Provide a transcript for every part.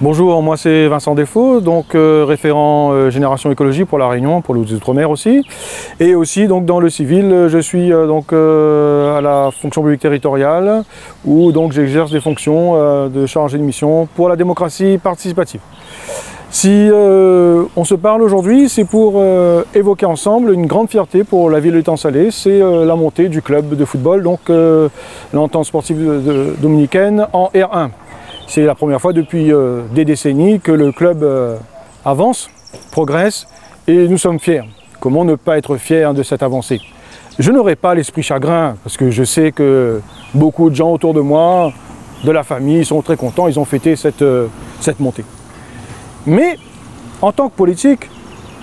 Bonjour, moi c'est Vincent Desfaux, donc référent Génération Écologie pour La Réunion, pour les Outre-mer aussi. Et aussi donc dans le civil, je suis à la fonction publique territoriale où donc j'exerce des fonctions de chargé de mission pour la démocratie participative. Si on se parle aujourd'hui, c'est pour évoquer ensemble une grande fierté pour la ville d'Étang-Salé, c'est la montée du club de football, donc l'entente sportive dominicaine en R1. C'est la première fois depuis des décennies que le club avance, progresse et nous sommes fiers. Comment ne pas être fiers de cette avancée? Je n'aurai pas l'esprit chagrin parce que je sais que beaucoup de gens autour de moi, de la famille, sont très contents, ils ont fêté cette montée. Mais en tant que politique,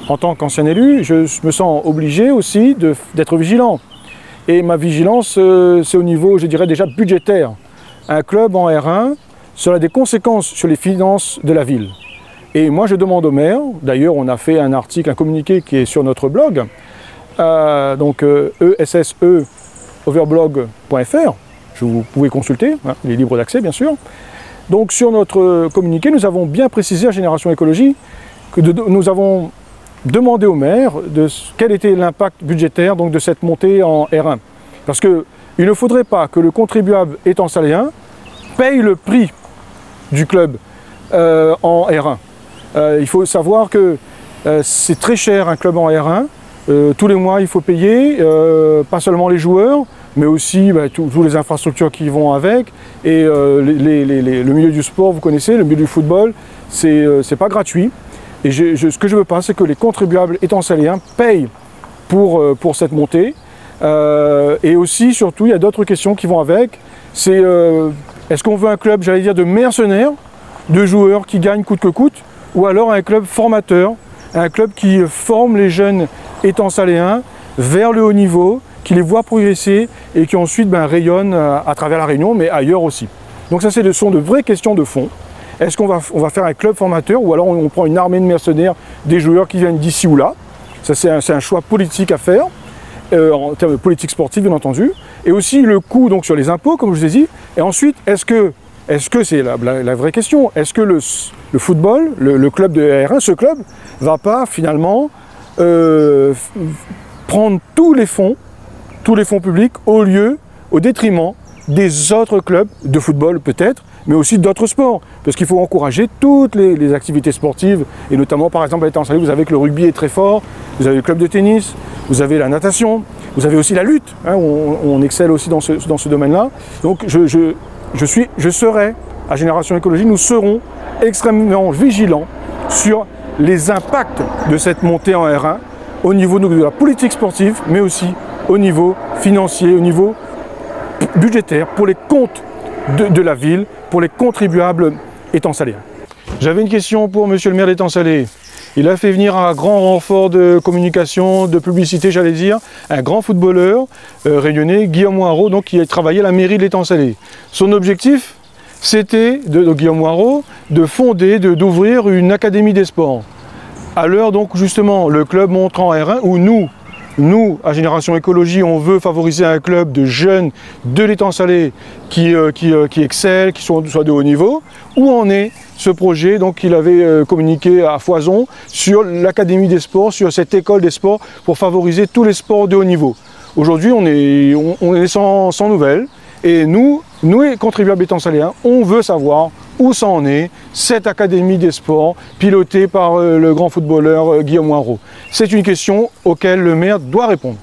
en tant qu'ancien élu, je me sens obligé aussi d'être vigilant. Et ma vigilance, c'est au niveau, je dirais déjà budgétaire. Un club en R1, cela a des conséquences sur les finances de la ville. Et moi je demande au maire, d'ailleurs on a fait un article, un communiqué qui est sur notre blog, donc esse-overblog.fr, vous pouvez consulter, hein, il est libre d'accès bien sûr. Donc sur notre communiqué, nous avons bien précisé à Génération Écologie que nous avons demandé au maire quel était l'impact budgétaire donc, de cette montée en R1. Parce qu'il ne faudrait pas que le contribuable étang-saléen paye le prix du club en R1. Il faut savoir que c'est très cher un club en R1. Tous les mois, il faut payer, pas seulement les joueurs, mais aussi toutes les infrastructures qui vont avec. Et le milieu du sport, vous connaissez, le milieu du football, c'est pas gratuit. Et ce que je veux pas, c'est que les contribuables étang-saléens payent pour cette montée. Et aussi, surtout, il y a d'autres questions qui vont avec. C'est est-ce qu'on veut un club, j'allais dire, de mercenaires, de joueurs qui gagnent coûte que coûte, ou alors un club formateur, un club qui forme les jeunes étang-saléens vers le haut niveau, qui les voit progresser et qui ensuite rayonnent à travers la Réunion, mais ailleurs aussi. Donc ça, ce sont de vraies questions de fond. Est-ce qu'on va faire un club formateur, ou alors on prend une armée de mercenaires, des joueurs qui viennent d'ici ou là? Ça, c'est un choix politique à faire. En termes de politique sportive bien entendu, et aussi le coût donc sur les impôts comme je vous ai dit, et ensuite est-ce que c'est la vraie question, est-ce que le football, le club de R1, ce club va pas finalement prendre tous les fonds publics au détriment des autres clubs de football peut-être, mais aussi d'autres sports, parce qu'il faut encourager toutes les activités sportives, et notamment par exemple à Étang-Salé, vous savez que le rugby est très fort, vous avez le club de tennis, vous avez la natation, vous avez aussi la lutte, hein, on excelle aussi dans ce domaine-là. Donc je serai, à Génération Écologie, nous serons extrêmement vigilants sur les impacts de cette montée en R1 au niveau de la politique sportive, mais aussi au niveau financier, au niveau budgétaire, pour les comptes de la ville, pour les contribuables étang-saléens. J'avais une question pour monsieur le maire d'Étang-Salé. Il a fait venir un grand renfort de communication, de publicité, j'allais dire, un grand footballeur réunionnais, Guillaume Moirot, donc, qui a travaillé à la mairie de l'Étang-Salé. Son objectif, c'était, de Guillaume Moirot, de fonder, d'ouvrir une académie des sports. À l'heure, donc, justement, le club montre en R1, où nous, à Génération Écologie, on veut favoriser un club de jeunes de l'Étang-Salé qui excellent, qui soit de haut niveau. Où en est ce projet donc, qu'il avait communiqué à foison sur l'Académie des sports, sur cette école des sports pour favoriser tous les sports de haut niveau. Aujourd'hui, on est sans nouvelles. Et nous, les contribuables étang-saléens, on veut savoir où ça en est, cette Académie des sports pilotée par le grand footballeur Guillaume Moirot. C'est une question auquel le maire doit répondre.